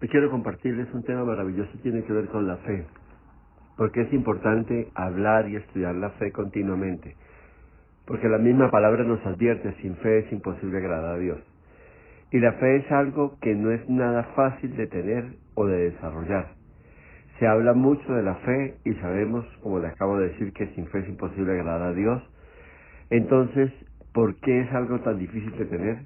Hoy quiero compartirles un tema maravilloso que tiene que ver con la fe, porque es importante hablar y estudiar la fe continuamente, porque la misma palabra nos advierte, sin fe es imposible agradar a Dios. Y la fe es algo que no es nada fácil de tener o de desarrollar. Se habla mucho de la fe y sabemos, como le acabo de decir, que sin fe es imposible agradar a Dios. Entonces, ¿por qué es algo tan difícil de tener?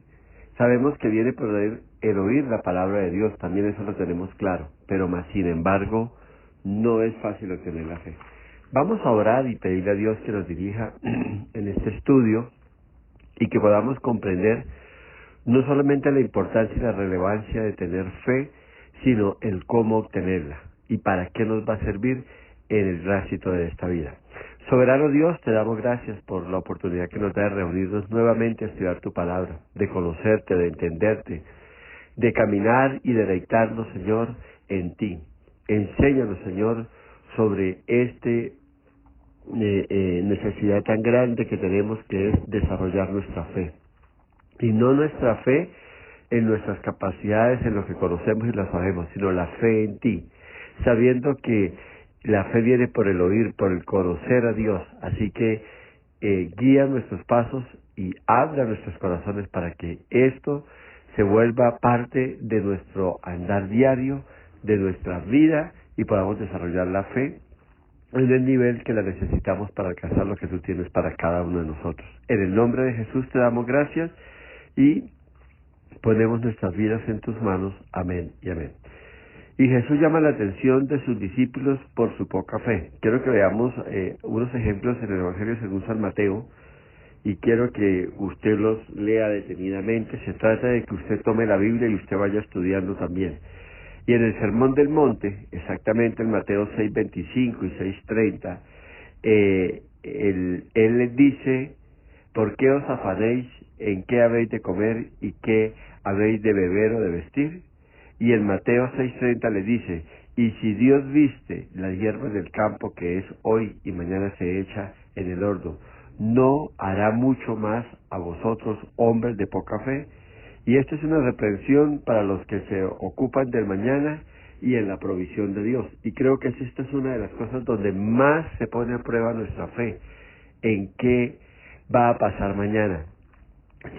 Sabemos que viene por el oír la palabra de Dios, también eso lo tenemos claro, pero más sin embargo, no es fácil obtener la fe. Vamos a orar y pedirle a Dios que nos dirija en este estudio y que podamos comprender no solamente la importancia y la relevancia de tener fe, sino el cómo obtenerla y para qué nos va a servir en el tránsito de esta vida. Soberano Dios, te damos gracias por la oportunidad que nos da de reunirnos nuevamente a estudiar tu palabra, de conocerte, de entenderte, de caminar y deleitarnos, Señor, en ti. Enséñanos, Señor, sobre necesidad tan grande que tenemos, que es desarrollar nuestra fe. Y no nuestra fe en nuestras capacidades, en lo que conocemos y lo sabemos, sino la fe en ti, sabiendo que la fe viene por el oír, por el conocer a Dios. Así que guía nuestros pasos y abra nuestros corazones para que esto se vuelva parte de nuestro andar diario, de nuestra vida, y podamos desarrollar la fe en el nivel que la necesitamos para alcanzar lo que tú tienes para cada uno de nosotros. En el nombre de Jesús te damos gracias y ponemos nuestras vidas en tus manos. Amén y amén. Y Jesús llama la atención de sus discípulos por su poca fe. Quiero que veamos unos ejemplos en el Evangelio según San Mateo, y quiero que usted los lea detenidamente. Se trata de que usted tome la Biblia y usted vaya estudiando también. Y en el Sermón del Monte, exactamente en Mateo 6:25 y 6:30, él les dice: ¿por qué os afanéis? ¿En qué habéis de comer y qué habéis de beber o de vestir? Y en Mateo 6:30 le dice: y si Dios viste las hierbas del campo, que es hoy y mañana se echa en el horno, ¿no hará mucho más a vosotros, hombres de poca fe? Y esto es una reprensión para los que se ocupan del mañana y en la provisión de Dios. Y creo que esta es una de las cosas donde más se pone a prueba nuestra fe. ¿En qué va a pasar mañana?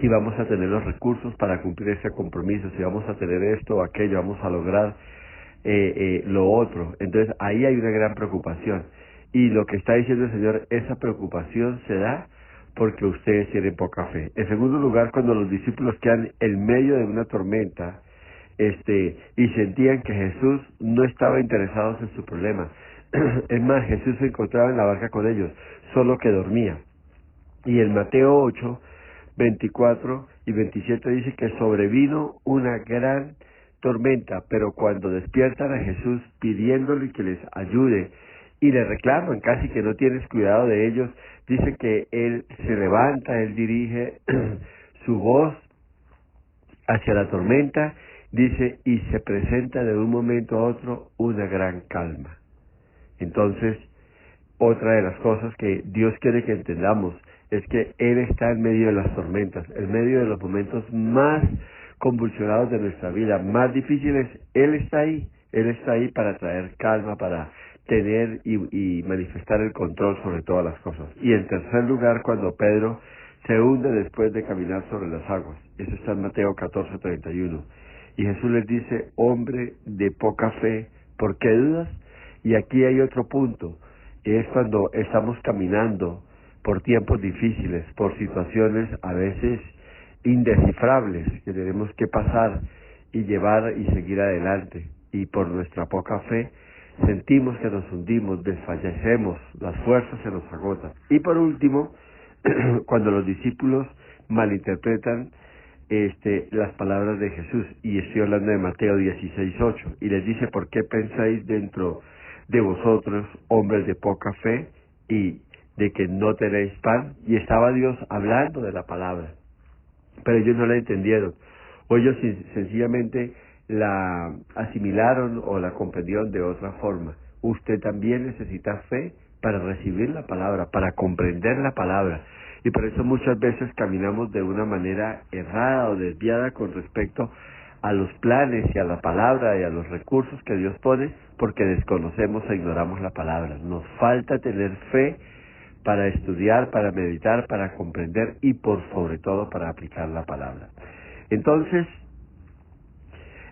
Si vamos a tener los recursos para cumplir ese compromiso, si vamos a tener esto o aquello, vamos a lograr lo otro. Entonces ahí hay una gran preocupación. Y lo que está diciendo el Señor, esa preocupación se da porque ustedes tienen poca fe. En segundo lugar, cuando los discípulos quedan en medio de una tormenta, y sentían que Jesús no estaba interesado en su problema. Es más, Jesús se encontraba en la barca con ellos, solo que dormía. Y en Mateo 8:24 y 27 dice que sobrevino una gran tormenta, pero cuando despiertan a Jesús pidiéndole que les ayude y le reclaman casi que no tienes cuidado de ellos, dice que Él se levanta, Él dirige su voz hacia la tormenta, dice, y se presenta de un momento a otro una gran calma. Entonces, otra de las cosas que Dios quiere que entendamos es que Él está en medio de las tormentas, en medio de los momentos más convulsionados de nuestra vida, más difíciles. Él está ahí para traer calma, para tener y manifestar el control sobre todas las cosas. Y en tercer lugar, cuando Pedro se hunde después de caminar sobre las aguas. Eso está en Mateo 14:31. Y Jesús les dice: hombre de poca fe, ¿por qué dudas? Y aquí hay otro punto. Es cuando estamos caminando por tiempos difíciles, por situaciones a veces indescifrables que tenemos que pasar y llevar y seguir adelante. Y por nuestra poca fe sentimos que nos hundimos, desfallecemos, las fuerzas se nos agotan. Y por último, cuando los discípulos malinterpretan las palabras de Jesús, y estoy hablando de Mateo 16:8, y les dice: ¿por qué pensáis dentro de vosotros, hombres de poca fe, y de que no tenéis pan? Y estaba Dios hablando de la palabra, pero ellos no la entendieron, o ellos sencillamente la asimilaron o la comprendieron de otra forma. Usted también necesita fe para recibir la palabra, para comprender la palabra, y por eso muchas veces caminamos de una manera errada o desviada con respecto a los planes y a la palabra y a los recursos que Dios pone porque desconocemos e ignoramos la palabra. Nos falta tener fe para estudiar, para meditar, para comprender y por sobre todo para aplicar la palabra. Entonces,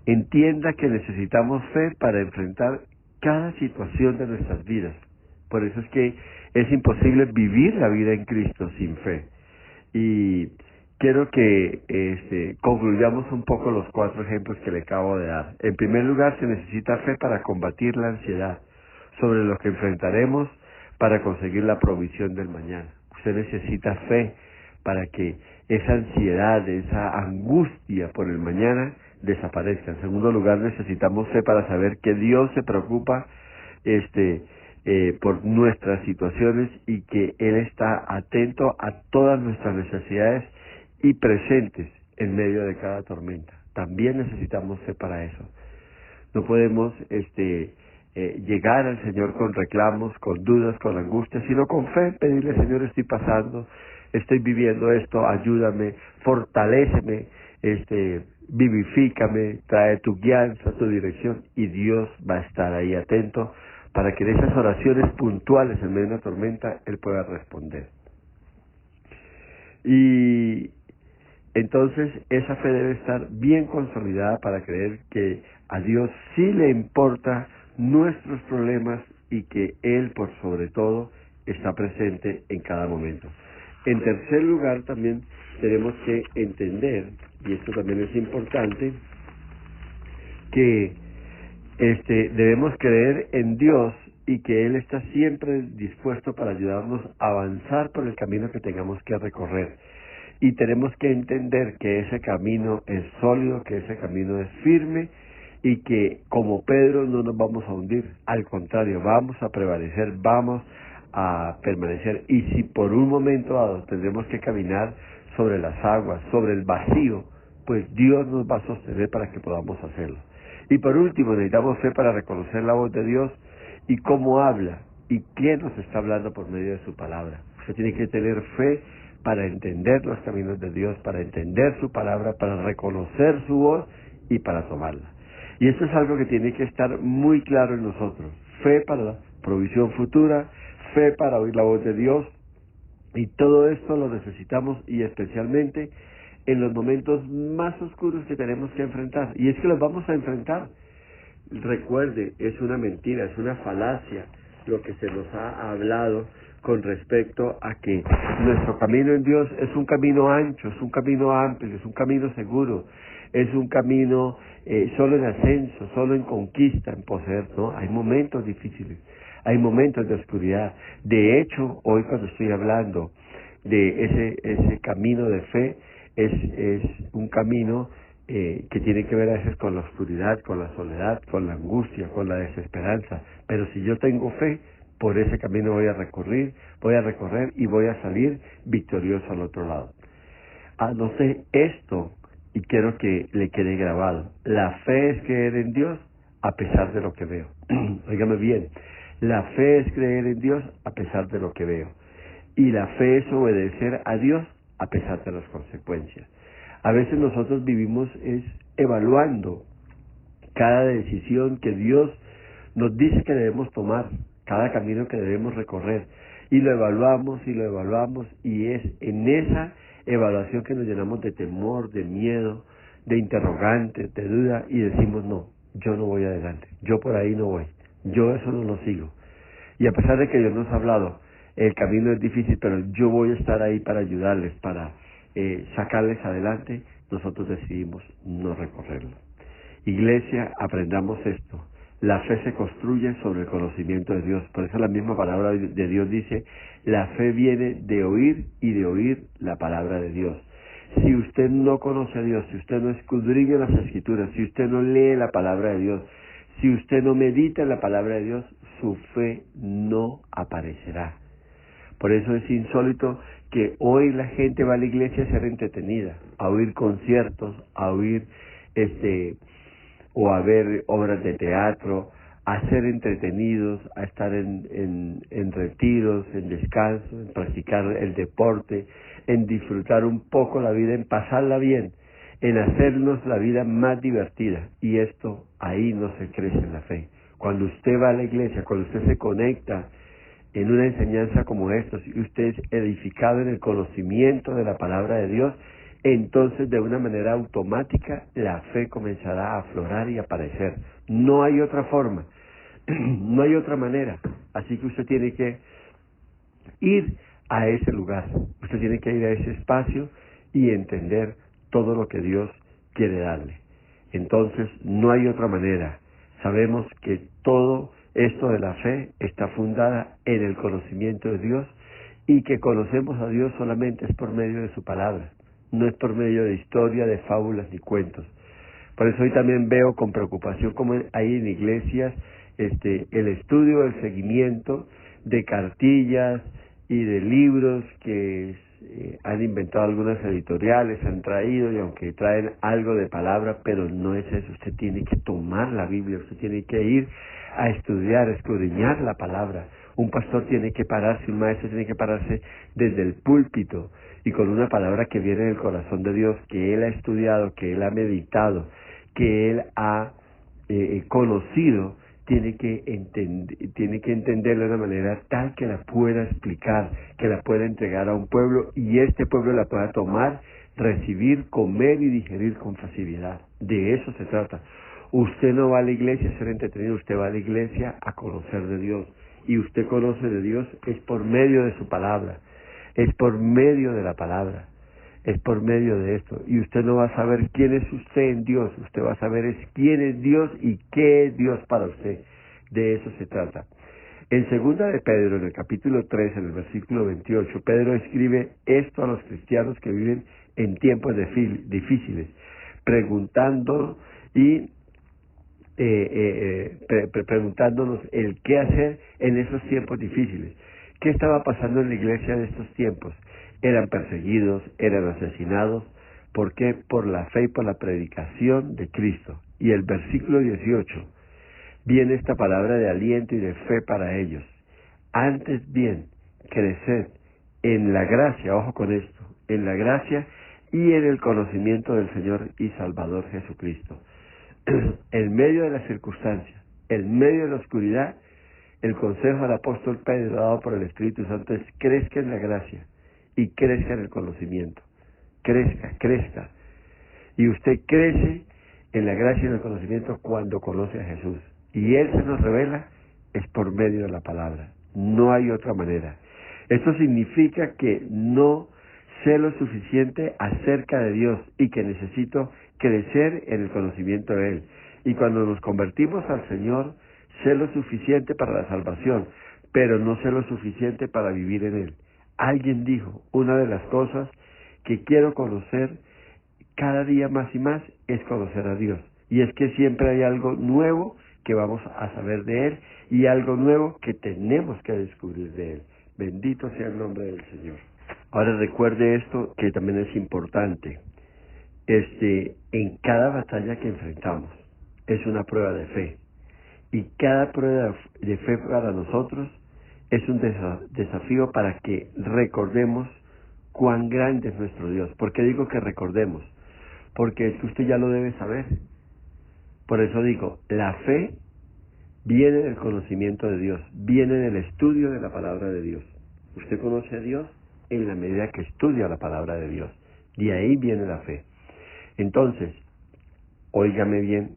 entienda que necesitamos fe para enfrentar cada situación de nuestras vidas. Por eso es que es imposible vivir la vida en Cristo sin fe. Y quiero que concluyamos un poco los 4 ejemplos que le acabo de dar. En primer lugar, se necesita fe para combatir la ansiedad sobre lo que enfrentaremos para conseguir la provisión del mañana. Usted necesita fe para que esa ansiedad, esa angustia por el mañana desaparezca. En segundo lugar, necesitamos fe para saber que Dios se preocupa por nuestras situaciones y que Él está atento a todas nuestras necesidades y presentes en medio de cada tormenta. También necesitamos fe para eso. No podemos llegar al Señor con reclamos, con dudas, con angustias, sino con fe, pedirle: Señor, estoy pasando, estoy viviendo esto, ayúdame, fortaléceme, vivifícame, trae tu guianza, tu dirección, y Dios va a estar ahí atento para que en esas oraciones puntuales en medio de una tormenta Él pueda responder. Y entonces esa fe debe estar bien consolidada para creer que a Dios sí le importa nuestros problemas y que Él, por sobre todo, está presente en cada momento. En tercer lugar, también tenemos que entender, y esto también es importante, que debemos creer en Dios y que Él está siempre dispuesto para ayudarnos a avanzar por el camino que tengamos que recorrer. Y tenemos que entender que ese camino es sólido, que ese camino es firme y que como Pedro no nos vamos a hundir. Al contrario, vamos a prevalecer, vamos a permanecer. Y si por un momento dado tendremos que caminar sobre las aguas, sobre el vacío, pues Dios nos va a sostener para que podamos hacerlo. Y por último, necesitamos fe para reconocer la voz de Dios y cómo habla y quién nos está hablando por medio de su palabra. Usted tiene que tener fe para entender los caminos de Dios, para entender su palabra, para reconocer su voz y para tomarla. Y esto es algo que tiene que estar muy claro en nosotros. Fe para la provisión futura, fe para oír la voz de Dios, y todo esto lo necesitamos, y especialmente en los momentos más oscuros que tenemos que enfrentar. Y es que los vamos a enfrentar. Recuerde, es una mentira, es una falacia lo que se nos ha hablado con respecto a que nuestro camino en Dios es un camino ancho, es un camino amplio, es un camino seguro, es un camino solo en ascenso, solo en conquista, en poseer. No, hay momentos difíciles, hay momentos de oscuridad. De hecho, hoy cuando estoy hablando de ese camino de fe, es un camino que tiene que ver a veces con la oscuridad, con la soledad, con la angustia, con la desesperanza. Pero si yo tengo fe, por ese camino voy a recorrer y voy a salir victorioso al otro lado. No sé esto, y quiero que le quede grabado: la fe es creer en Dios a pesar de lo que veo. Óigame bien, la fe es creer en Dios a pesar de lo que veo. Y la fe es obedecer a Dios a pesar de las consecuencias. A veces nosotros vivimos evaluando cada decisión que Dios nos dice que debemos tomar, cada camino que debemos recorrer, y lo evaluamos, y es en esa evaluación que nos llenamos de temor, de miedo, de interrogantes, de duda, y decimos: no, yo no voy adelante, yo por ahí no voy, yo eso no lo sigo. Y a pesar de que Dios nos ha hablado, el camino es difícil, pero yo voy a estar ahí para ayudarles, para sacarles adelante, nosotros decidimos no recorrerlo. Iglesia, aprendamos esto. La fe se construye sobre el conocimiento de Dios. Por eso la misma palabra de Dios dice: la fe viene de oír y de oír la palabra de Dios. Si usted no conoce a Dios, si usted no escudriña las Escrituras, si usted no lee la palabra de Dios, si usted no medita en la palabra de Dios, su fe no aparecerá. Por eso es insólito que hoy la gente va a la iglesia a ser entretenida, a oír conciertos, a oír o a ver obras de teatro, a ser entretenidos, a estar en retiros, en descanso, en practicar el deporte, en disfrutar un poco la vida, en pasarla bien, en hacernos la vida más divertida. Y esto, ahí no se crece en la fe. Cuando usted va a la iglesia, cuando usted se conecta en una enseñanza como esta, y usted es edificado en el conocimiento de la palabra de Dios, entonces de una manera automática la fe comenzará a aflorar y a aparecer. No hay otra forma, no hay otra manera. Así que usted tiene que ir a ese lugar, usted tiene que ir a ese espacio y entender todo lo que Dios quiere darle. Entonces no hay otra manera. Sabemos que todo esto de la fe está fundada en el conocimiento de Dios, y que conocemos a Dios solamente es por medio de su palabra, no es por medio de historia, de fábulas ni cuentos. Por eso hoy también veo con preocupación como hay en iglesias el estudio, el seguimiento de cartillas y de libros que han inventado algunas editoriales, han traído, y aunque traen algo de palabra, pero no es eso. Usted tiene que tomar la Biblia, usted tiene que ir a estudiar, a escudriñar la palabra. Un pastor tiene que pararse, un maestro tiene que pararse desde el púlpito y con una palabra que viene del corazón de Dios, que él ha estudiado, que él ha meditado, que él ha conocido, tiene que entenderla de una manera tal que la pueda explicar, que la pueda entregar a un pueblo, y este pueblo la pueda tomar, recibir, comer y digerir con facilidad. De eso se trata. Usted no va a la iglesia a ser entretenido, usted va a la iglesia a conocer de Dios. Y usted conoce de Dios es por medio de su palabra, es por medio de la palabra, es por medio de esto. Y usted no va a saber quién es usted en Dios, usted va a saber es quién es Dios y qué es Dios para usted. De eso se trata. En segunda de Pedro, en el capítulo 3, en el versículo 28, Pedro escribe esto a los cristianos que viven en tiempos difíciles, preguntando y preguntándonos el qué hacer en esos tiempos difíciles. ¿Qué estaba pasando en la iglesia de estos tiempos? Eran perseguidos, eran asesinados. ¿Por qué? Por la fe y por la predicación de Cristo. Y el versículo 18 viene esta palabra de aliento y de fe para ellos. Antes bien, creced en la gracia, ojo con esto, en la gracia y en el conocimiento del Señor y Salvador Jesucristo. En medio de las circunstancias, en medio de la oscuridad, el consejo del apóstol Pedro, dado por el Espíritu Santo, es: crezca en la gracia y crezca en el conocimiento. Crezca. Y usted crece en la gracia y en el conocimiento cuando conoce a Jesús. Y Él se nos revela es por medio de la palabra. No hay otra manera. Esto significa que no sé lo suficiente acerca de Dios y que necesito crecer en el conocimiento de Él. Y cuando nos convertimos al Señor, sé lo suficiente para la salvación, pero no sé lo suficiente para vivir en Él. Alguien dijo, una de las cosas que quiero conocer cada día más y más es conocer a Dios. Y es que siempre hay algo nuevo que vamos a saber de Él y algo nuevo que tenemos que descubrir de Él. Bendito sea el nombre del Señor. Ahora recuerde esto que también es importante. En cada batalla que enfrentamos es una prueba de fe. Y cada prueba de fe para nosotros es un desafío para que recordemos cuán grande es nuestro Dios. ¿Por qué digo que recordemos? Porque es que usted ya lo debe saber. Por eso digo, la fe viene del conocimiento de Dios, viene del estudio de la palabra de Dios. Usted conoce a Dios en la medida que estudia la palabra de Dios. De ahí viene la fe. Entonces, óigame bien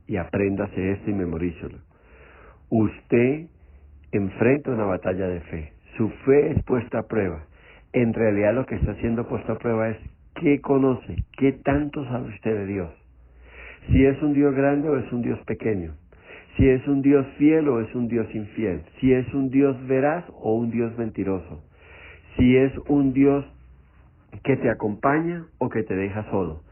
y apréndase esto y memorízelo. Usted enfrenta una batalla de fe. Su fe es puesta a prueba. En realidad lo que está siendo puesto a prueba es qué conoce, qué tanto sabe usted de Dios. Si es un Dios grande o es un Dios pequeño. Si es un Dios fiel o es un Dios infiel. Si es un Dios veraz o un Dios mentiroso. Si es un Dios que te acompaña o que te deja solo.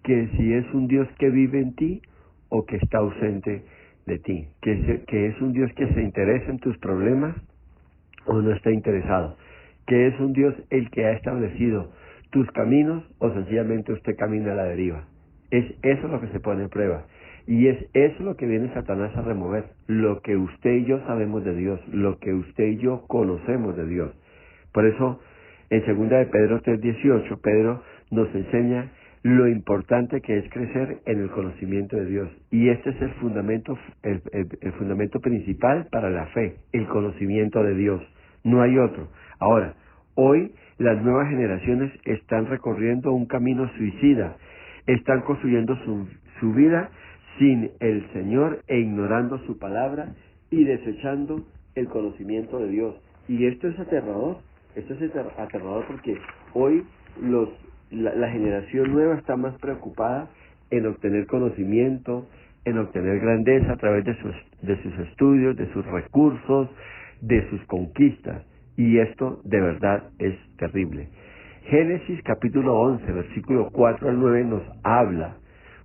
Que si es un Dios que vive en ti o que está ausente de ti. Que es un Dios que se interesa en tus problemas o no está interesado. Que es un Dios el que ha establecido tus caminos o sencillamente usted camina a la deriva. Es eso lo que se pone a prueba. Y es eso lo que viene Satanás a remover. Lo que usted y yo sabemos de Dios. Lo que usted y yo conocemos de Dios. Por eso, en 2 de Pedro 3:18, Pedro nos enseña lo importante que es crecer en el conocimiento de Dios. Y este es el fundamento, el fundamento principal para la fe, el conocimiento de Dios. No hay otro. Ahora, hoy las nuevas generaciones están recorriendo un camino suicida, están construyendo su vida sin el Señor e ignorando su palabra y desechando el conocimiento de Dios. Y esto es aterrador porque hoy la generación nueva está más preocupada en obtener conocimiento, en obtener grandeza a través de sus estudios, de sus recursos, de sus conquistas. Y esto de verdad es terrible. Génesis capítulo 11, versículo 4 al 9 nos habla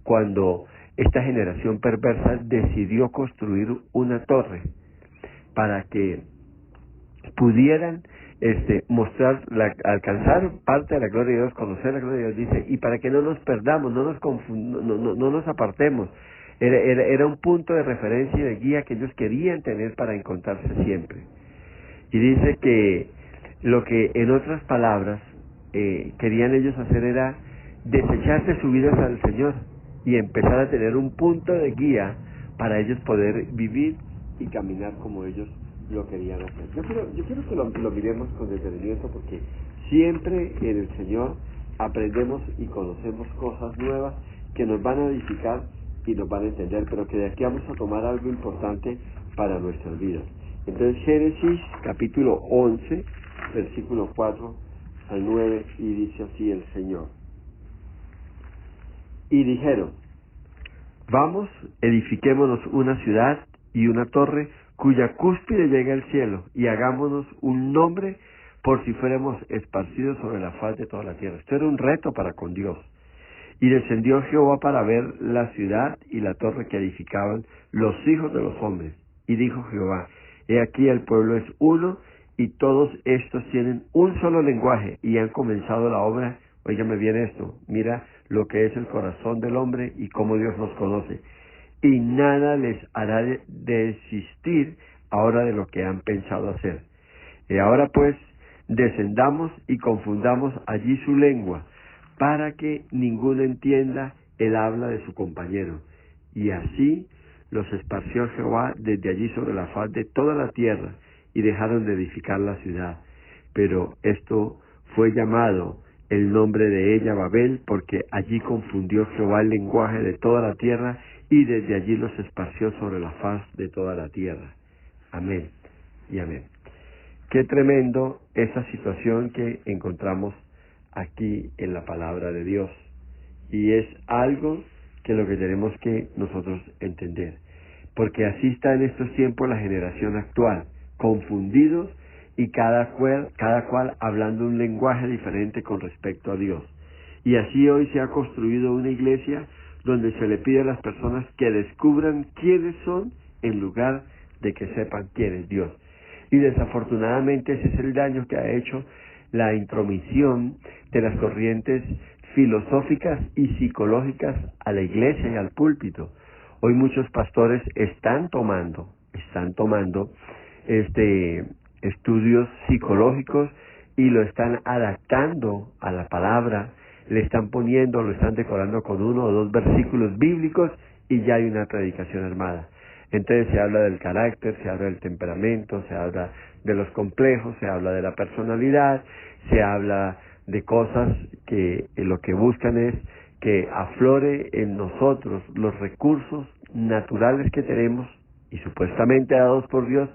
cuando esta generación perversa decidió construir una torre para que pudieran mostrar, alcanzar parte de la gloria de Dios, conocer la gloria de Dios, dice, y para que no nos perdamos, no nos apartemos. Era un punto de referencia y de guía que ellos querían tener para encontrarse siempre. Y dice que lo que en otras palabras querían ellos hacer era desecharse su vida al Señor y empezar a tener un punto de guía para ellos poder vivir y caminar como ellos lo querían hacer. Yo quiero que lo miremos con detenimiento, porque siempre en el Señor aprendemos y conocemos cosas nuevas que nos van a edificar y nos van a entender, pero que de aquí vamos a tomar algo importante para nuestras vidas. Entonces, Génesis capítulo 11, versículo 4 al 9, y dice así el Señor. Y dijeron: vamos, edifiquémonos una ciudad y una torre cuya cúspide llegue al cielo, y hagámonos un nombre por si fuéramos esparcidos sobre la faz de toda la tierra. Esto era un reto para con Dios. Y descendió Jehová para ver la ciudad y la torre que edificaban los hijos de los hombres. Y dijo Jehová: he aquí el pueblo es uno, y todos estos tienen un solo lenguaje, y han comenzado la obra. Óigame bien esto, mira lo que es el corazón del hombre y cómo Dios los conoce. Y nada les hará desistir ahora de lo que han pensado hacer. Y ahora pues, descendamos y confundamos allí su lengua, para que ninguno entienda el habla de su compañero. Y así los esparció Jehová desde allí sobre la faz de toda la tierra, y dejaron de edificar la ciudad. Pero esto fue llamado el nombre de ella Babel, porque allí confundió Jehová el lenguaje de toda la tierra, y desde allí los esparció sobre la faz de toda la tierra. Amén y amén. Qué tremendo esa situación que encontramos aquí en la palabra de Dios. Y es algo que lo que tenemos que nosotros entender. Porque así está en estos tiempos la generación actual, confundidos y cada cual hablando un lenguaje diferente con respecto a Dios. Y así hoy se ha construido una iglesia donde se le pide a las personas que descubran quiénes son en lugar de que sepan quién es Dios. Y desafortunadamente ese es el daño que ha hecho la intromisión de las corrientes filosóficas y psicológicas a la iglesia y al púlpito. Hoy muchos pastores están tomando estudios psicológicos y lo están adaptando a la palabra, le están poniendo, lo están decorando con 1 o 2 versículos bíblicos y ya hay una predicación armada. Entonces se habla del carácter, se habla del temperamento, se habla de los complejos, se habla de la personalidad, se habla de cosas que lo que buscan es que aflore en nosotros los recursos naturales que tenemos y supuestamente dados por Dios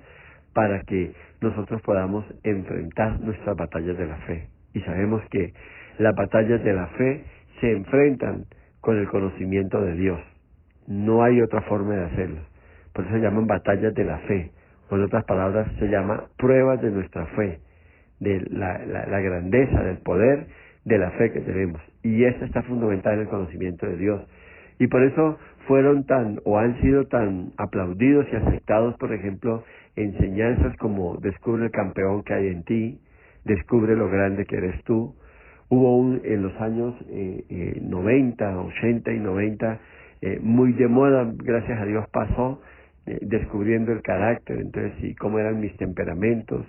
para que nosotros podamos enfrentar nuestras batallas de la fe. Y sabemos que las batallas de la fe se enfrentan con el conocimiento de Dios. No hay otra forma de hacerlo. Por eso se llaman batallas de la fe. O en otras palabras, se llama pruebas de nuestra fe, de la grandeza, del poder de la fe que tenemos. Y esta está fundamentada en el conocimiento de Dios. Y por eso han sido tan aplaudidos y aceptados, por ejemplo, enseñanzas como descubre el campeón que hay en ti, descubre lo grande que eres tú. Hubo en los años 90, 80 y 90, muy de moda, gracias a Dios pasó, descubriendo el carácter, entonces, y cómo eran mis temperamentos,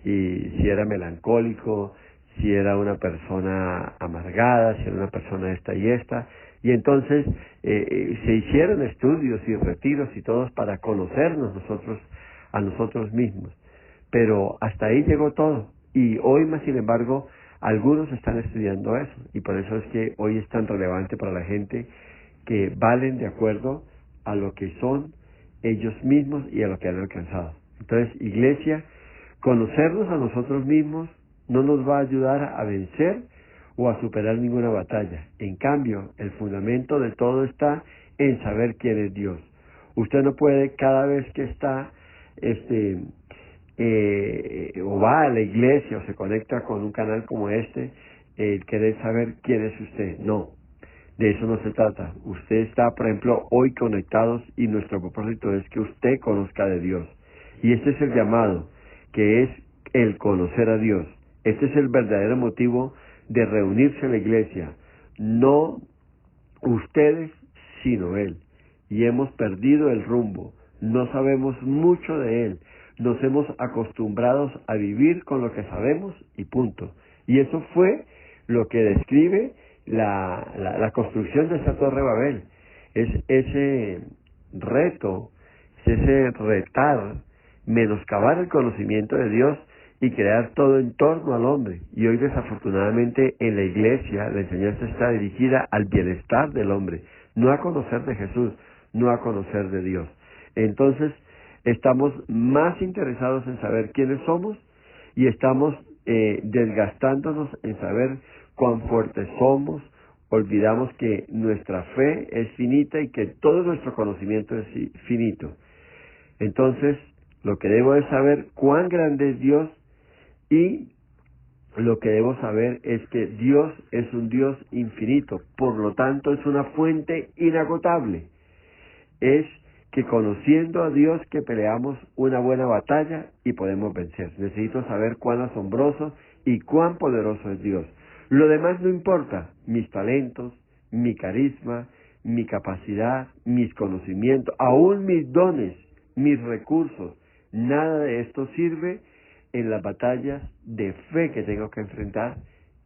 y si era melancólico, si era una persona amargada, si era una persona esta y esta. Y entonces se hicieron estudios y retiros y todos para conocernos a nosotros mismos. Pero hasta ahí llegó todo. Y hoy más sin embargo, algunos están estudiando eso. Y por eso es que hoy es tan relevante para la gente que valen de acuerdo a lo que son ellos mismos y a lo que han alcanzado. Entonces, iglesia, conocernos a nosotros mismos no nos va a ayudar a vencer o a superar ninguna batalla. En cambio, el fundamento de todo está en saber quién es Dios. Usted no puede cada vez que está o va a la iglesia o se conecta con un canal como este, querer saber quién es usted. No, de eso no se trata. Usted está, por ejemplo, hoy conectados y nuestro propósito es que usted conozca de Dios. Y este es el llamado, que es el conocer a Dios. Este es el verdadero motivo de reunirse en la iglesia. No ustedes, sino Él. Y hemos perdido el rumbo. No sabemos mucho de Él. Nos hemos acostumbrado a vivir con lo que sabemos y punto. Y eso fue lo que describe la construcción de esta Torre Babel. Es ese reto, es ese retar, menoscabar el conocimiento de Dios y crear todo en torno al hombre. Y hoy desafortunadamente en la iglesia la enseñanza está dirigida al bienestar del hombre, no a conocer de Jesús, no a conocer de Dios. Entonces estamos más interesados en saber quiénes somos y estamos desgastándonos en saber cuán fuertes somos. Olvidamos que nuestra fe es finita y que todo nuestro conocimiento es finito. Entonces, lo que debo es saber cuán grande es Dios, y lo que debo saber es que Dios es un Dios infinito, por lo tanto es una fuente inagotable. Es que conociendo a Dios que peleamos una buena batalla y podemos vencer. Necesito saber cuán asombroso y cuán poderoso es Dios. Lo demás no importa, mis talentos, mi carisma, mi capacidad, mis conocimientos, aún mis dones, mis recursos, nada de esto sirve en las batallas de fe que tengo que enfrentar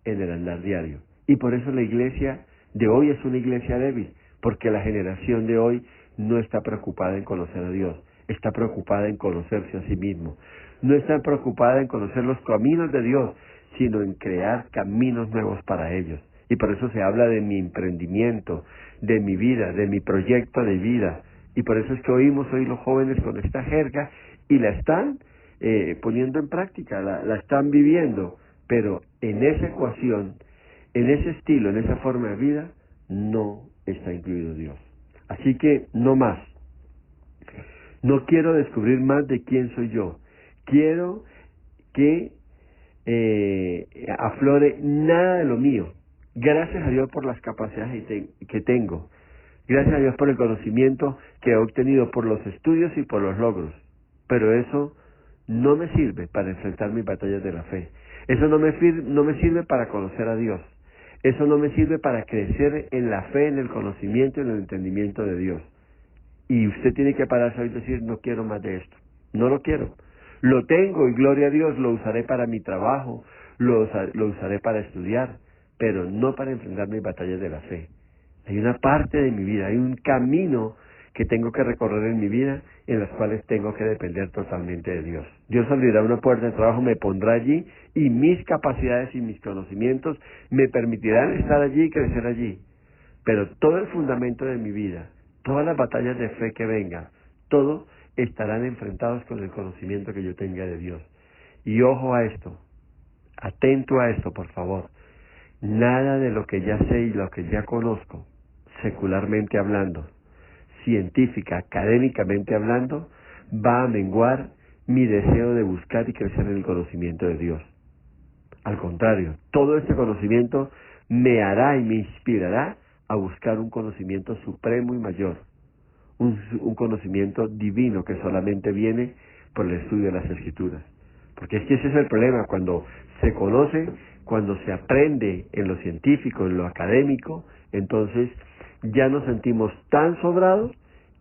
en el andar diario. Y por eso la iglesia de hoy es una iglesia débil, porque la generación de hoy no está preocupada en conocer a Dios, está preocupada en conocerse a sí mismo. No está preocupada en conocer los caminos de Dios, sino en crear caminos nuevos para ellos. Y por eso se habla de mi emprendimiento, de mi vida, de mi proyecto de vida. Y por eso es que oímos hoy los jóvenes con esta jerga y la están poniendo en práctica, la están viviendo, pero en esa ecuación, en ese estilo, en esa forma de vida, no está incluido Dios. Así que no más. No quiero descubrir más de quién soy yo. Quiero que aflore nada de lo mío. Gracias a Dios por las capacidades que tengo. Gracias a Dios por el conocimiento que he obtenido por los estudios y por los logros. Pero eso no me sirve para enfrentar mis batallas de la fe. Eso no me sirve para conocer a Dios. Eso no me sirve para crecer en la fe, en el conocimiento y en el entendimiento de Dios. Y usted tiene que pararse hoy y decir, no quiero más de esto. No lo quiero. Lo tengo y gloria a Dios, lo usaré para mi trabajo, lo usaré para estudiar, pero no para enfrentar mis batallas de la fe. Hay una parte de mi vida, hay un camino que tengo que recorrer en mi vida, en las cuales tengo que depender totalmente de Dios. Dios abrirá una puerta de trabajo, me pondrá allí, y mis capacidades y mis conocimientos me permitirán estar allí y crecer allí. Pero todo el fundamento de mi vida, todas las batallas de fe que vengan, todo estarán enfrentados con el conocimiento que yo tenga de Dios. Y ojo a esto, atento a esto, por favor. Nada de lo que ya sé y lo que ya conozco, secularmente hablando, científica, académicamente hablando, va a menguar mi deseo de buscar y crecer en el conocimiento de Dios. Al contrario, todo este conocimiento me hará y me inspirará a buscar un conocimiento supremo y mayor, un conocimiento divino que solamente viene por el estudio de las Escrituras. Porque es que ese es el problema, cuando se conoce, cuando se aprende en lo científico, en lo académico, entonces ya nos sentimos tan sobrados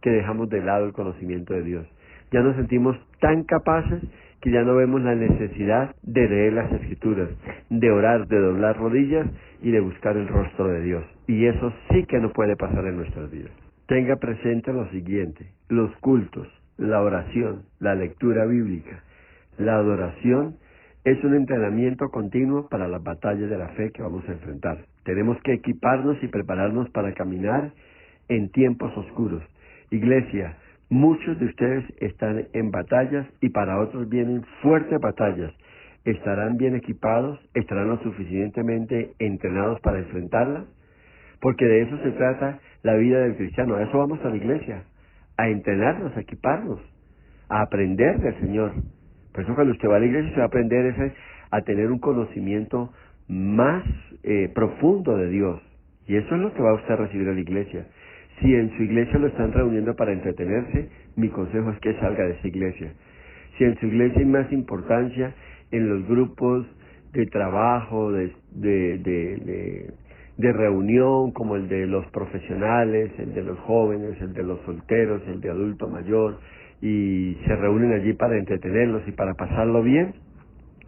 que dejamos de lado el conocimiento de Dios. Ya nos sentimos tan capaces que ya no vemos la necesidad de leer las Escrituras, de orar, de doblar rodillas y de buscar el rostro de Dios. Y eso sí que no puede pasar en nuestras vidas. Tenga presente lo siguiente: los cultos, la oración, la lectura bíblica, la adoración es un entrenamiento continuo para las batallas de la fe que vamos a enfrentar. Tenemos que equiparnos y prepararnos para caminar en tiempos oscuros. Iglesia, muchos de ustedes están en batallas y para otros vienen fuertes batallas. ¿Estarán bien equipados? ¿Estarán lo suficientemente entrenados para enfrentarlas? Porque de eso se trata la vida del cristiano. A eso vamos a la iglesia, a entrenarnos, a equiparnos, a aprender del Señor. Por eso cuando usted va a la iglesia se va a aprender a tener un conocimiento más profundo de Dios. Y eso es lo que va usted a recibir a la iglesia. Si en su iglesia lo están reuniendo para entretenerse, mi consejo es que salga de esa iglesia. Si en su iglesia hay más importancia en los grupos de trabajo, de reunión, como el de los profesionales, el de los jóvenes, el de los solteros, el de adulto mayor, y se reúnen allí para entretenerlos y para pasarlo bien,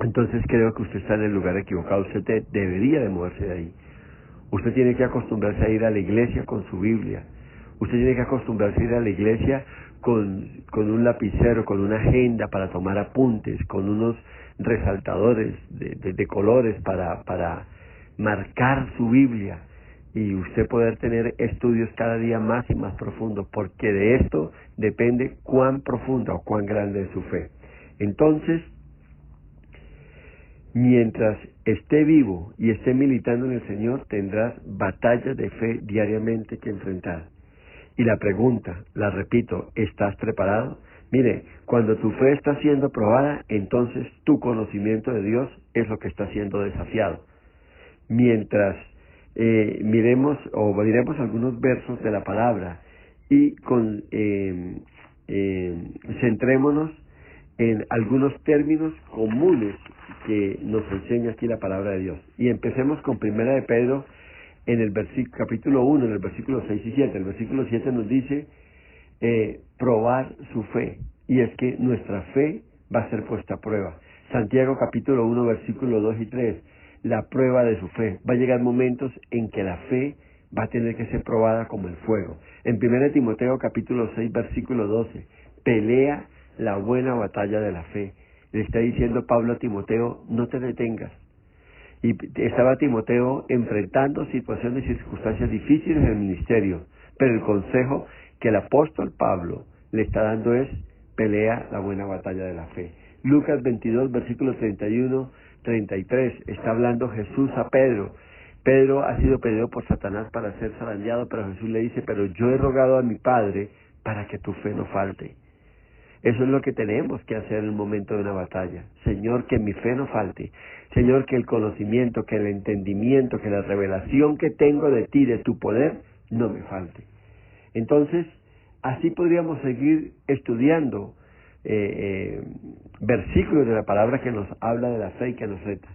entonces creo que usted está en el lugar equivocado. Usted debería de moverse de ahí. Usted tiene que acostumbrarse a ir a la iglesia con su Biblia. Usted tiene que acostumbrarse a ir a la iglesia con un lapicero, con una agenda para tomar apuntes, con unos resaltadores de colores para marcar su Biblia y usted poder tener estudios cada día más y más profundos, porque de esto depende cuán profunda o cuán grande es su fe. Entonces, mientras esté vivo y esté militando en el Señor, tendrás batallas de fe diariamente que enfrentar. Y la pregunta, la repito, ¿estás preparado? Mire, cuando tu fe está siendo probada, entonces tu conocimiento de Dios es lo que está siendo desafiado. Mientras miremos algunos versos de la palabra y centrémonos en algunos términos comunes que nos enseña aquí la palabra de Dios. Y empecemos con Primera de Pedro en el capítulo 1, en el versículo 6 y 7. El versículo 7 nos dice probar su fe, y es que nuestra fe va a ser puesta a prueba. Santiago capítulo 1, versículo 2 y 3, la prueba de su fe. Va a llegar momentos en que la fe va a tener que ser probada como el fuego. En 1 Timoteo capítulo 6, versículo 12, pelea la buena batalla de la fe. Le está diciendo Pablo a Timoteo, no te detengas. Y estaba Timoteo enfrentando situaciones y circunstancias difíciles en el ministerio, pero el consejo que el apóstol Pablo le está dando es, pelea la buena batalla de la fe. Lucas 22, versículos 31, 33, está hablando Jesús a Pedro. Pedro ha sido pedido por Satanás para ser zarandeado, pero Jesús le dice, pero yo he rogado a mi Padre para que tu fe no falte. Eso es lo que tenemos que hacer en el momento de una batalla. Señor, que mi fe no falte. Señor, que el conocimiento, que el entendimiento, que la revelación que tengo de ti, de tu poder, no me falte. Entonces, así podríamos seguir estudiando versículos de la palabra que nos habla de la fe y que nos reta.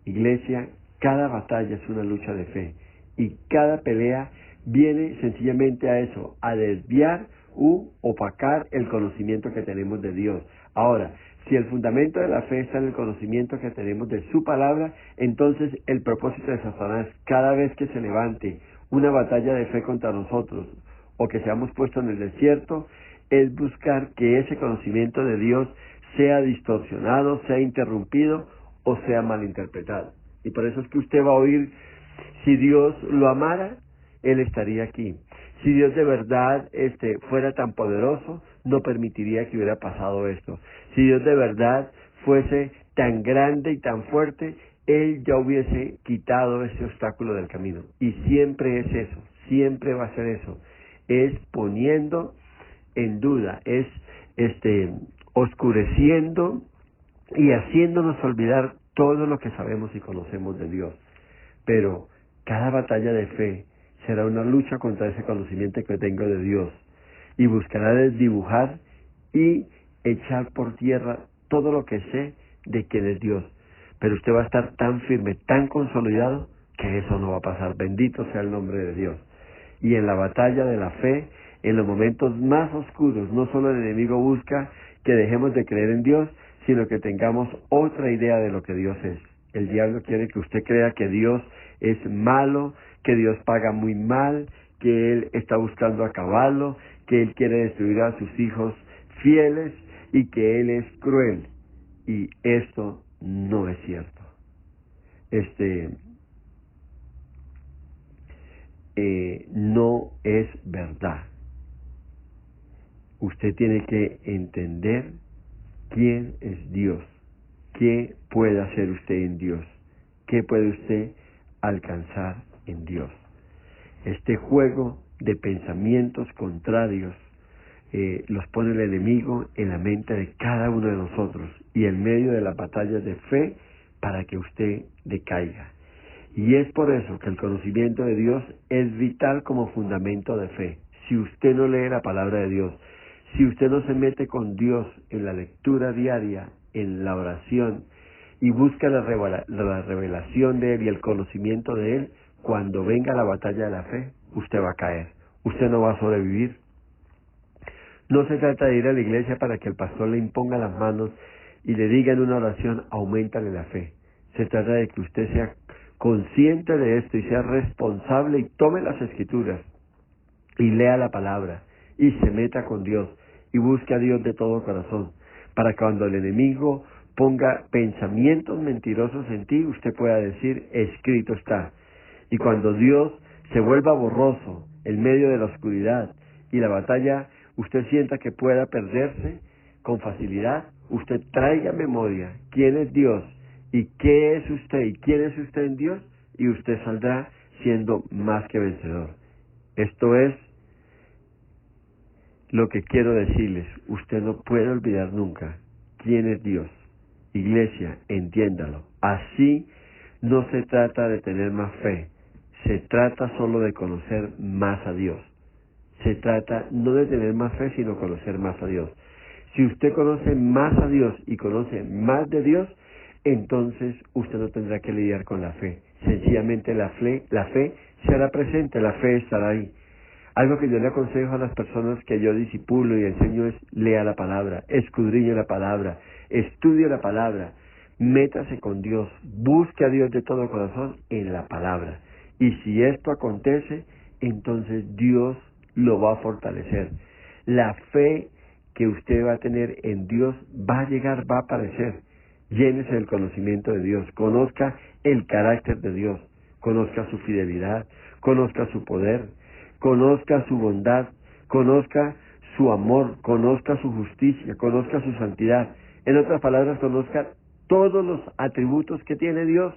Iglesia, cada batalla es una lucha de fe y cada pelea viene sencillamente a eso, a desviar u opacar el conocimiento que tenemos de Dios. Ahora, si el fundamento de la fe está en el conocimiento que tenemos de su palabra, entonces el propósito de Satanás, cada vez que se levante una batalla de fe contra nosotros, o que seamos puestos en el desierto, es buscar que ese conocimiento de Dios sea distorsionado, sea interrumpido o sea malinterpretado. Y por eso es que usted va a oír, si Dios lo amara, Él estaría aquí. Si Dios de verdad fuera tan poderoso, no permitiría que hubiera pasado esto. Si Dios de verdad fuese tan grande y tan fuerte, Él ya hubiese quitado ese obstáculo del camino. Y siempre es eso, siempre va a ser eso. Es poniendo en duda, es oscureciendo y haciéndonos olvidar todo lo que sabemos y conocemos de Dios. Pero cada batalla de fe será una lucha contra ese conocimiento que tengo de Dios y buscará desdibujar y echar por tierra todo lo que sé de quién es Dios. Pero usted va a estar tan firme, tan consolidado, que eso no va a pasar. Bendito sea el nombre de Dios. Y en la batalla de la fe En los momentos más oscuros, no solo el enemigo busca que dejemos de creer en Dios, sino que tengamos otra idea de lo que Dios es. El diablo quiere que usted crea que Dios es malo, que Dios paga muy mal, que Él está buscando acabarlo, que Él quiere destruir a sus hijos fieles y que Él es cruel. Y esto no es cierto. No es verdad. Usted tiene que entender quién es Dios, qué puede hacer usted en Dios, qué puede usted alcanzar en Dios. Este juego de pensamientos contrarios los pone el enemigo en la mente de cada uno de nosotros y en medio de las batallas de fe para que usted decaiga. Y es por eso que el conocimiento de Dios es vital como fundamento de fe. Si usted no lee la palabra de Dios, si usted no se mete con Dios en la lectura diaria, en la oración, y busca la revelación de Él y el conocimiento de Él, cuando venga la batalla de la fe, usted va a caer, usted no va a sobrevivir. No se trata de ir a la iglesia para que el pastor le imponga las manos y le diga en una oración, auméntale la fe. Se trata de que usted sea consciente de esto y sea responsable y tome las escrituras y lea la palabra y se meta con Dios y busque a Dios de todo corazón, para que cuando el enemigo ponga pensamientos mentirosos en ti, usted pueda decir, escrito está. Y cuando Dios se vuelva borroso en medio de la oscuridad y la batalla, usted sienta que pueda perderse con facilidad, usted traiga memoria quién es Dios y qué es usted y quién es usted en Dios, y usted saldrá siendo más que vencedor. Esto es lo que quiero decirles. Usted no puede olvidar nunca quién es Dios. Iglesia, entiéndalo. Así no se trata de tener más fe, se trata solo de conocer más a Dios. Se trata no de tener más fe, sino conocer más a Dios. Si usted conoce más a Dios y conoce más de Dios, entonces usted no tendrá que lidiar con la fe. Sencillamente la fe se hará presente, la fe estará ahí. Algo que yo le aconsejo a las personas que yo disipulo y enseño es: lea la palabra, escudriñe la palabra, estudie la palabra, métase con Dios, busque a Dios de todo corazón en la palabra. Y si esto acontece, entonces Dios lo va a fortalecer. La fe que usted va a tener en Dios va a llegar, va a aparecer. Llénese del conocimiento de Dios, conozca el carácter de Dios, conozca su fidelidad, conozca su poder, conozca su bondad, conozca su amor, conozca su justicia, conozca su santidad. En otras palabras, conozca todos los atributos que tiene Dios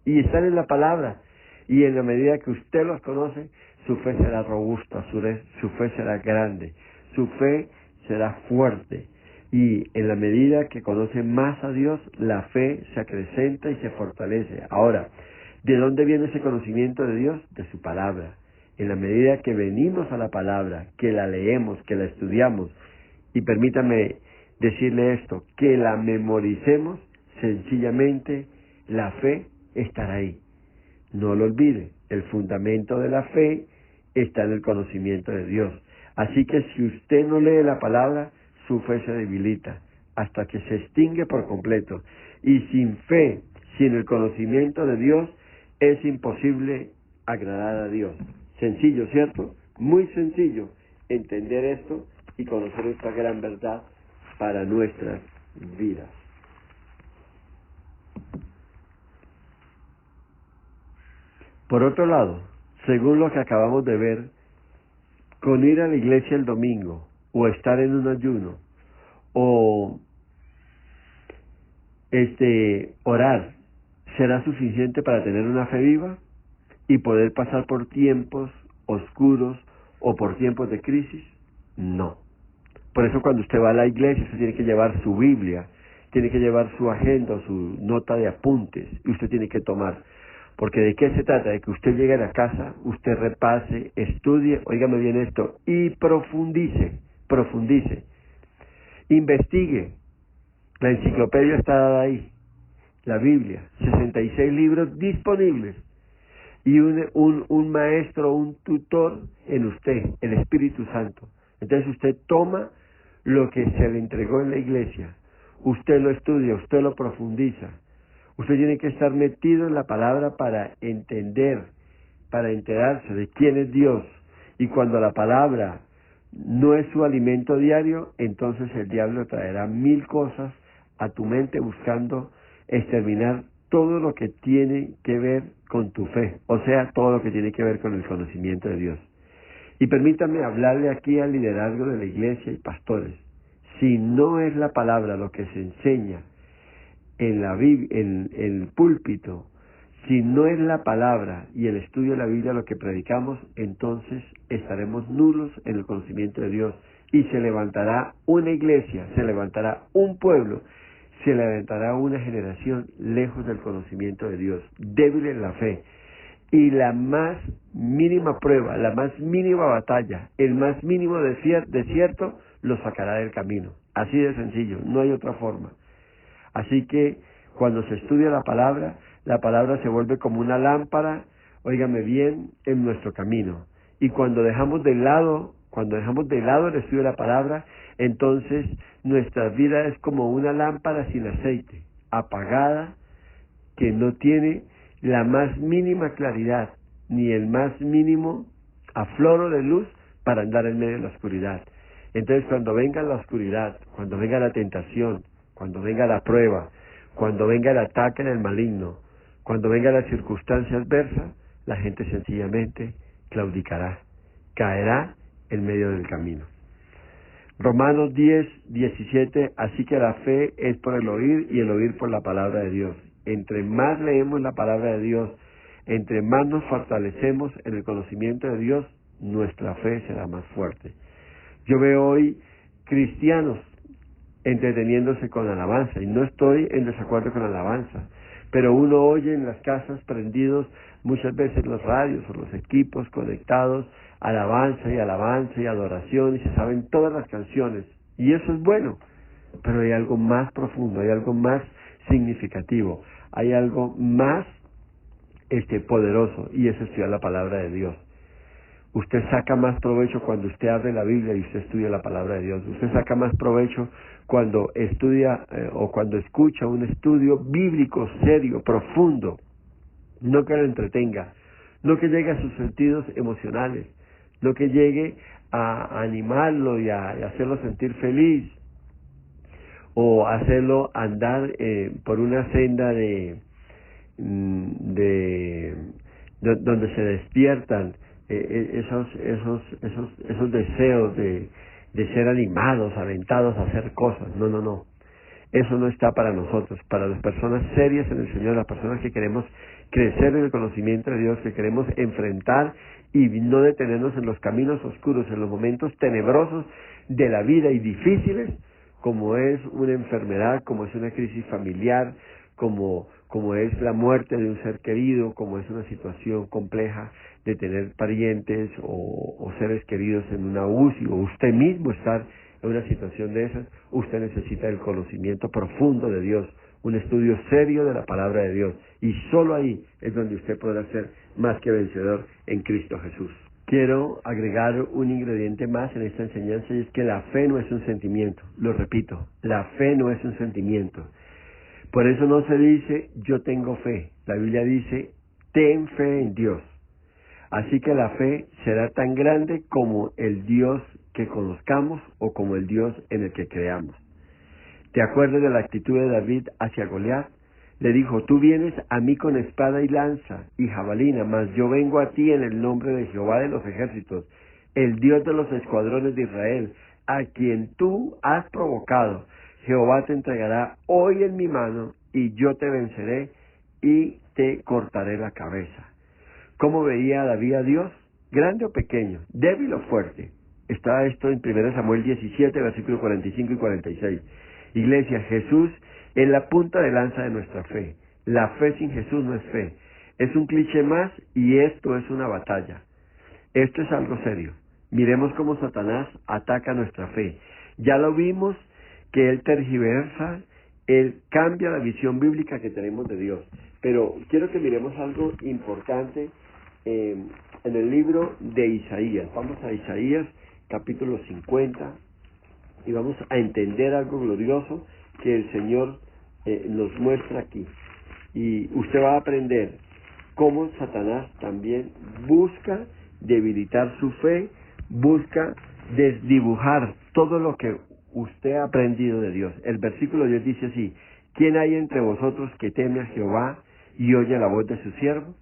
y están en la palabra. Y en la medida que usted los conoce, su fe será robusta, su fe será grande, su fe será fuerte. Y en la medida que conoce más a Dios, la fe se acrecenta y se fortalece. Ahora, ¿de dónde viene ese conocimiento de Dios? De su palabra. En la medida que venimos a la palabra, que la leemos, que la estudiamos, y permítame decirle esto, que la memoricemos, sencillamente la fe estará ahí. No lo olvide, el fundamento de la fe está en el conocimiento de Dios. Así que si usted no lee la palabra, su fe se debilita hasta que se extingue por completo. Y sin fe, sin el conocimiento de Dios, es imposible agradar a Dios. Sencillo, ¿cierto? Muy sencillo entender esto y conocer esta gran verdad para nuestras vidas. Por otro lado, según lo que acabamos de ver, con ir a la iglesia el domingo, o estar en un ayuno, o orar, ¿será suficiente para tener una fe viva y poder pasar por tiempos oscuros o por tiempos de crisis? No. Por eso cuando usted va a la iglesia, usted tiene que llevar su Biblia, tiene que llevar su agenda, su nota de apuntes, y usted tiene que tomar. Porque ¿de qué se trata? De que usted llegue a la casa, usted repase, estudie, óigame bien esto, y profundice, investigue. La enciclopedia está dada ahí, la Biblia, 66 libros disponibles. y un maestro, un tutor en usted, el Espíritu Santo. Entonces usted toma lo que se le entregó en la iglesia, usted lo estudia, usted lo profundiza. Usted tiene que estar metido en la palabra para entender, para enterarse de quién es Dios. Y cuando la palabra no es su alimento diario, entonces el diablo traerá 1000 cosas a tu mente buscando exterminar todo lo que tiene que ver con tu fe, o sea, todo lo que tiene que ver con el conocimiento de Dios. Y permítame hablarle aquí al liderazgo de la iglesia y pastores. Si no es la palabra lo que se enseña en el púlpito, si no es la palabra y el estudio de la Biblia lo que predicamos, entonces estaremos nulos en el conocimiento de Dios y se levantará una iglesia, se levantará un pueblo, se levantará una generación lejos del conocimiento de Dios, débil en la fe. Y la más mínima prueba, la más mínima batalla, el más mínimo desierto, lo sacará del camino. Así de sencillo, no hay otra forma. Así que cuando se estudia la palabra se vuelve como una lámpara, óigame bien, en nuestro camino. Y cuando dejamos de lado el estudio de la palabra, entonces nuestra vida es como una lámpara sin aceite, apagada, que no tiene la más mínima claridad, ni el más mínimo afloro de luz para andar en medio de la oscuridad. Entonces cuando venga la oscuridad, cuando venga la tentación, cuando venga la prueba, cuando venga el ataque del maligno, cuando venga la circunstancia adversa, la gente sencillamente claudicará, caerá en medio del camino. Romanos 10:17, así que la fe es por el oír y el oír por la palabra de Dios. Entre más leemos la palabra de Dios, entre más nos fortalecemos en el conocimiento de Dios, nuestra fe será más fuerte. Yo veo hoy cristianos entreteniéndose con alabanza, y no estoy en desacuerdo con la alabanza, pero uno oye en las casas prendidos muchas veces los radios o los equipos conectados, alabanza y adoración, y se saben todas las canciones, y eso es bueno, pero hay algo más profundo, hay algo más significativo, hay algo más poderoso, y es estudiar la palabra de Dios. Usted saca más provecho cuando usted abre la Biblia y usted estudia la palabra de Dios. Usted saca más provecho cuando estudia o cuando escucha un estudio bíblico serio, profundo, no que lo entretenga, no que llegue a sus sentidos emocionales, no que llegue a animarlo y a hacerlo sentir feliz, o hacerlo andar por una senda donde se despiertan esos deseos de ser animados, aventados a hacer cosas. No. Eso no está para nosotros, para las personas serias en el Señor, las personas que queremos crecer en el conocimiento de Dios, que queremos enfrentar y no detenernos en los caminos oscuros, en los momentos tenebrosos de la vida y difíciles, como es una enfermedad, como es una crisis familiar, como es la muerte de un ser querido, como es una situación compleja de tener parientes o seres queridos en una UCI, o usted mismo estar en una situación de esas. Usted necesita el conocimiento profundo de Dios, un estudio serio de la palabra de Dios, y solo ahí es donde usted podrá ser más que vencedor en Cristo Jesús. Quiero agregar un ingrediente más en esta enseñanza, y es que la fe no es un sentimiento. Lo repito, la fe no es un sentimiento. Por eso no se dice yo tengo fe. La Biblia dice ten fe en Dios. Así que la fe será tan grande como el Dios que conozcamos o como el Dios en el que creamos. ¿Te acuerdas de la actitud de David hacia Goliat? Le dijo, tú vienes a mí con espada y lanza y jabalina, mas yo vengo a ti en el nombre de Jehová de los ejércitos, el Dios de los escuadrones de Israel, a quien tú has provocado. Jehová te entregará hoy en mi mano, y yo te venceré y te cortaré la cabeza. ¿Cómo veía David a Dios? ¿Grande o pequeño? ¿Débil o fuerte? Está esto en 1 Samuel 17, versículos 45 y 46. Iglesia, Jesús es la punta de lanza de nuestra fe. La fe sin Jesús no es fe. Es un cliché más, y esto es una batalla. Esto es algo serio. Miremos cómo Satanás ataca nuestra fe. Ya lo vimos, que él tergiversa, él cambia la visión bíblica que tenemos de Dios. Pero quiero que miremos algo importante en el libro de Isaías. Vamos a Isaías capítulo 50 y vamos a entender algo glorioso que el Señor nos muestra aquí. Y usted va a aprender cómo Satanás también busca debilitar su fe, busca desdibujar todo lo que usted ha aprendido de Dios. El versículo 10 dice así: ¿quién hay entre vosotros que teme a Jehová y oye la voz de su siervo?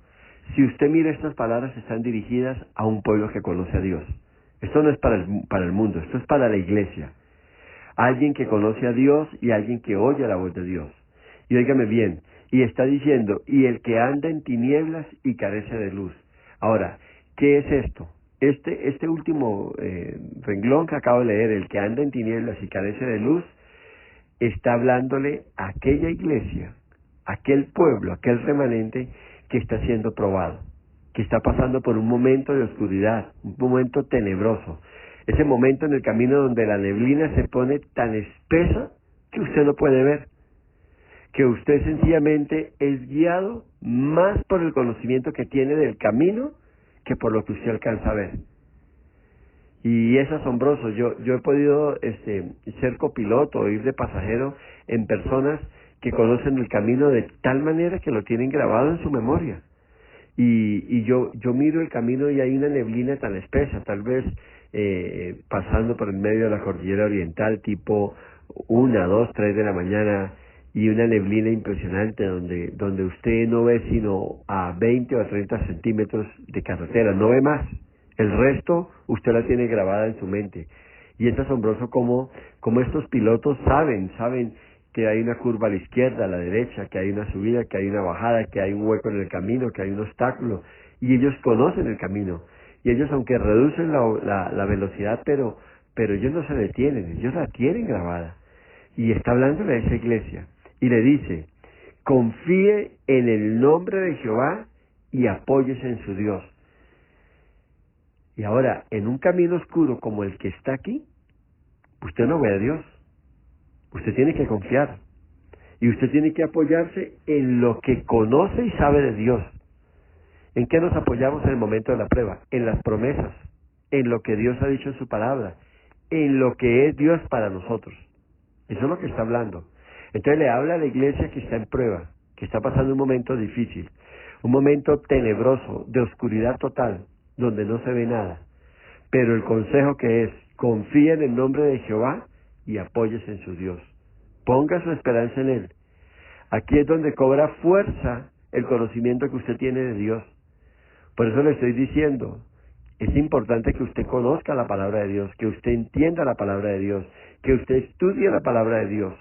Si usted mira, estas palabras están dirigidas a un pueblo que conoce a Dios. Esto no es para el mundo, esto es para la iglesia. Alguien que conoce a Dios y alguien que oye la voz de Dios. Y óigame bien, y está diciendo, y el que anda en tinieblas y carece de luz. Ahora, ¿qué es esto? Este último renglón que acabo de leer, el que anda en tinieblas y carece de luz, está hablándole a aquella iglesia, aquel pueblo, aquel remanente que está siendo probado, que está pasando por un momento de oscuridad, un momento tenebroso. Ese momento en el camino donde la neblina se pone tan espesa que usted no puede ver, que usted sencillamente es guiado más por el conocimiento que tiene del camino que por lo que usted alcanza a ver. Y es asombroso. Yo he podido ser copiloto o ir de pasajero en personas que conocen el camino de tal manera que lo tienen grabado en su memoria. Y yo miro el camino y hay una neblina tan espesa, tal vez pasando por el medio de la cordillera oriental, tipo 1, 2, 3 de la mañana, y una neblina impresionante donde usted no ve sino a 20 o 30 centímetros de carretera, no ve más. El resto usted la tiene grabada en su mente. Y es asombroso cómo estos pilotos saben que hay una curva a la izquierda, a la derecha, que hay una subida, que hay una bajada, que hay un hueco en el camino, que hay un obstáculo. Y ellos conocen el camino. Y ellos, aunque reducen la velocidad, pero ellos no se detienen, ellos la tienen grabada. Y está hablándole a esa iglesia. Y le dice, confíe en el nombre de Jehová y apóyese en su Dios. Y ahora, en un camino oscuro como el que está aquí, usted no ve a Dios. Usted tiene que confiar. Y usted tiene que apoyarse en lo que conoce y sabe de Dios. ¿En qué nos apoyamos en el momento de la prueba? En las promesas, en lo que Dios ha dicho en su palabra, en lo que es Dios para nosotros. Eso es lo que está hablando. Entonces le habla a la iglesia que está en prueba, que está pasando un momento difícil, un momento tenebroso, de oscuridad total, donde no se ve nada. Pero el consejo que es, confíe en el nombre de Jehová y apóyese en su Dios. Ponga su esperanza en Él. Aquí es donde cobra fuerza el conocimiento que usted tiene de Dios. Por eso le estoy diciendo, es importante que usted conozca la palabra de Dios, que usted entienda la palabra de Dios, que usted estudie la palabra de Dios.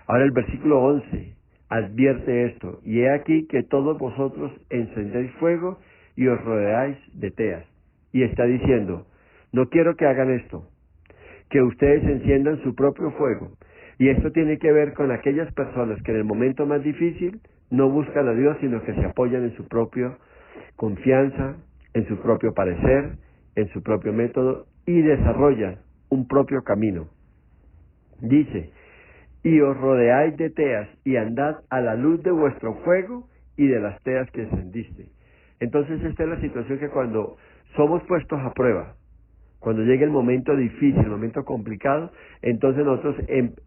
Ahora el versículo 11 advierte esto, y he aquí que todos vosotros encendéis fuego y os rodeáis de teas. Y está diciendo, no quiero que hagan esto, que ustedes enciendan su propio fuego. Y esto tiene que ver con aquellas personas que en el momento más difícil no buscan a Dios, sino que se apoyan en su propia confianza, en su propio parecer, en su propio método y desarrollan un propio camino. Dice, y os rodeáis de teas y andad a la luz de vuestro fuego y de las teas que encendiste. Entonces esta es la situación que cuando somos puestos a prueba, cuando llega el momento difícil, el momento complicado, entonces nosotros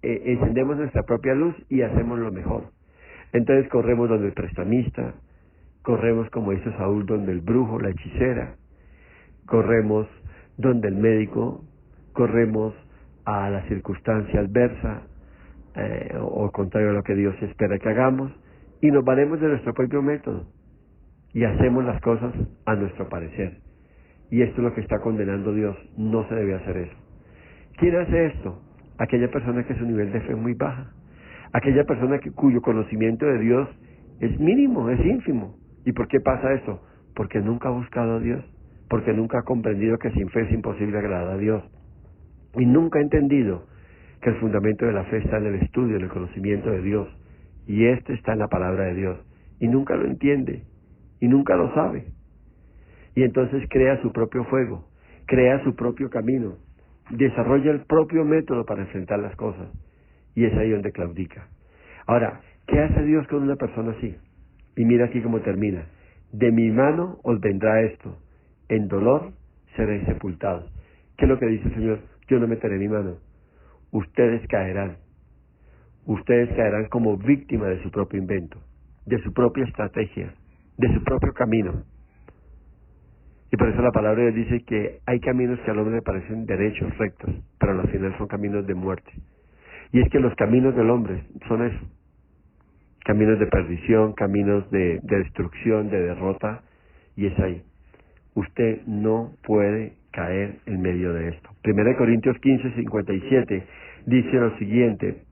encendemos nuestra propia luz y hacemos lo mejor. Entonces corremos donde el prestamista, corremos, como hizo Saúl, donde el brujo, la hechicera, corremos donde el médico, corremos a la circunstancia adversa, o contrario a lo que Dios espera que hagamos, y nos valemos de nuestro propio método y hacemos las cosas a nuestro parecer. Y esto es lo que está condenando Dios. No se debe hacer eso. ¿Quién hace esto? Aquella persona que su nivel de fe es muy baja, aquella persona cuyo conocimiento de Dios es mínimo, es ínfimo. ¿Y por qué pasa eso? Porque nunca ha buscado a Dios, porque nunca ha comprendido que sin fe es imposible agradar a Dios, y nunca ha entendido que el fundamento de la fe está en el estudio, en el conocimiento de Dios, y este está en la palabra de Dios, y nunca lo entiende, y nunca lo sabe, y entonces crea su propio fuego, crea su propio camino, desarrolla el propio método para enfrentar las cosas, y es ahí donde claudica. Ahora, ¿qué hace Dios con una persona así? Y mira aquí cómo termina. de mi mano os vendrá esto, en dolor seréis sepultados. ¿Qué es lo que dice el Señor? Yo no meteré mi mano. Ustedes caerán como víctima de su propio invento, de su propia estrategia, de su propio camino. Y por eso la palabra de Dios dice que hay caminos que al hombre le parecen derechos, rectos, pero al final son caminos de muerte. Y es que los caminos del hombre son eso, caminos de perdición, caminos de destrucción, de derrota, y es ahí. Usted no puede caer en medio de esto. 1 Corintios 15:57 dice lo siguiente: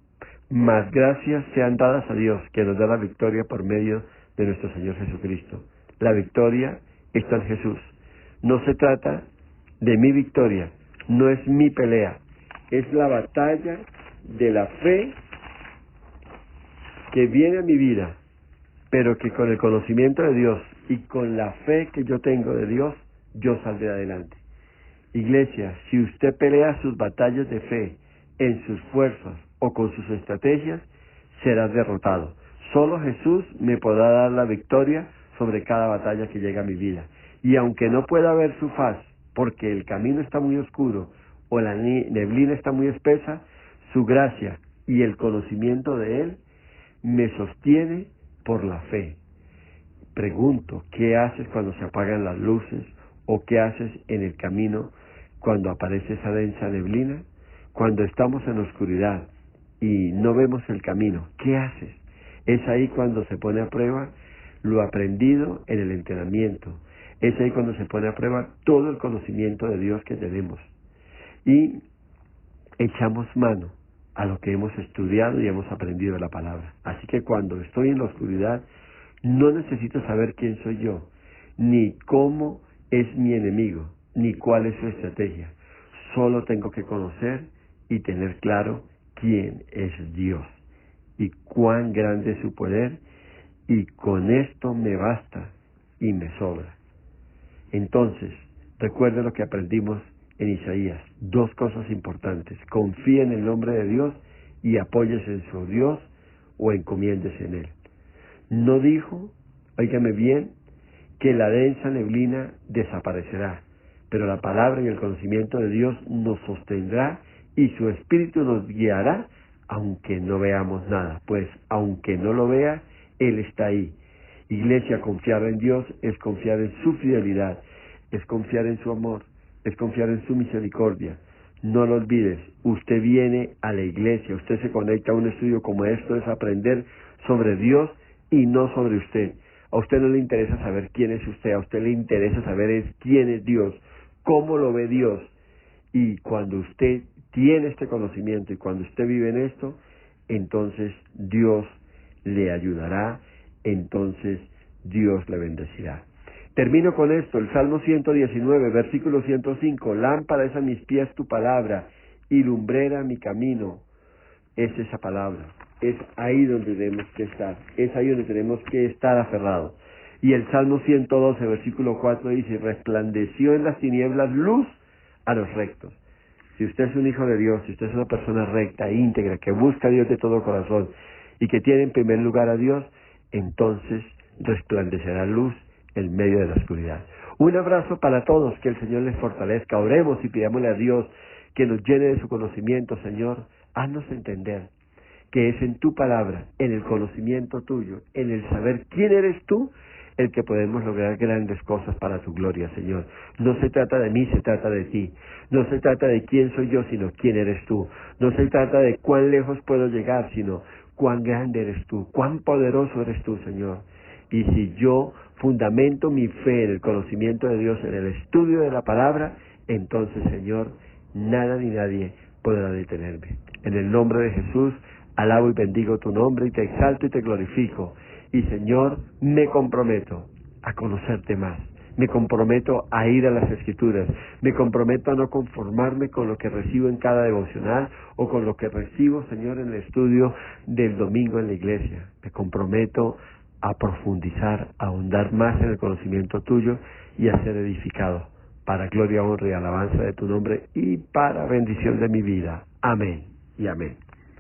mas gracias sean dadas a Dios, que nos da la victoria por medio de nuestro Señor Jesucristo. La victoria está en Jesús. No se trata de mi victoria, no es mi pelea, es la batalla de la fe que viene a mi vida, pero que con el conocimiento de Dios y con la fe que yo tengo de Dios, yo saldré adelante. Iglesia, si usted pelea sus batallas de fe en sus fuerzas o con sus estrategias, será derrotado. Solo Jesús me podrá dar la victoria sobre cada batalla que llega a mi vida. Y aunque no pueda ver su faz, porque el camino está muy oscuro o la neblina está muy espesa, su gracia y el conocimiento de Él me sostiene por la fe. Pregunto, ¿qué haces cuando se apagan las luces? ¿O qué haces en el camino cuando aparece esa densa neblina? Cuando estamos en oscuridad y no vemos el camino, ¿qué haces? Es ahí cuando se pone a prueba lo aprendido en el entrenamiento. Es ahí cuando se pone a prueba todo el conocimiento de Dios que tenemos. Y echamos mano a lo que hemos estudiado y hemos aprendido de la palabra. Así que cuando estoy en la oscuridad, no necesito saber quién soy yo, ni cómo es mi enemigo, ni cuál es su estrategia. Solo tengo que conocer y tener claro quién es Dios y cuán grande es su poder, y con esto me basta y me sobra. Entonces, recuerde lo que aprendimos en Isaías. Dos cosas importantes: confíe en el nombre de Dios y apóyese en su Dios o encomiéndese en Él. No dijo, óigame bien, que la densa neblina desaparecerá, pero la palabra y el conocimiento de Dios nos sostendrá y su Espíritu nos guiará aunque no veamos nada, pues aunque no lo vea, Él está ahí. Iglesia, confiar en Dios es confiar en su fidelidad, es confiar en su amor, es confiar en su misericordia. No lo olvides, usted viene a la iglesia, usted se conecta a un estudio como esto, es aprender sobre Dios y no sobre usted. A usted no le interesa saber quién es usted, a usted le interesa saber quién es Dios, cómo lo ve Dios. Y cuando usted tiene este conocimiento y cuando usted vive en esto, entonces Dios le ayudará, entonces Dios le bendecirá. Termino con esto, el Salmo 119, versículo 105, lámpara es a mis pies tu palabra y lumbrera mi camino. Es esa palabra, es ahí donde tenemos que estar, es ahí donde tenemos que estar aferrados. Y el Salmo 112, versículo 4 dice, resplandeció en las tinieblas luz a los rectos. Si usted es un hijo de Dios, si usted es una persona recta, íntegra, que busca a Dios de todo corazón y que tiene en primer lugar a Dios, entonces resplandecerá luz en medio de la oscuridad. Un abrazo para todos, que el Señor les fortalezca. Oremos y pidámosle a Dios que nos llene de su conocimiento. Señor, haznos entender que es en tu palabra, en el conocimiento tuyo, en el saber quién eres tú, el que podemos lograr grandes cosas para tu gloria, Señor. No se trata de mí, se trata de ti. No se trata de quién soy yo, sino quién eres tú. No se trata de cuán lejos puedo llegar, sino cuán grande eres tú, cuán poderoso eres tú, Señor. Y si yo fundamento mi fe en el conocimiento de Dios, en el estudio de la palabra, entonces, Señor, nada ni nadie podrá detenerme. En el nombre de Jesús, alabo y bendigo tu nombre y te exalto y te glorifico. Y Señor, me comprometo a conocerte más. Me comprometo a ir a las Escrituras. Me comprometo a no conformarme con lo que recibo en cada devocional o con lo que recibo, Señor, en el estudio del domingo en la iglesia. Me comprometo a profundizar, a ahondar más en el conocimiento tuyo y a ser edificado para gloria, honra y alabanza de tu nombre y para bendición de mi vida. Amén y amén.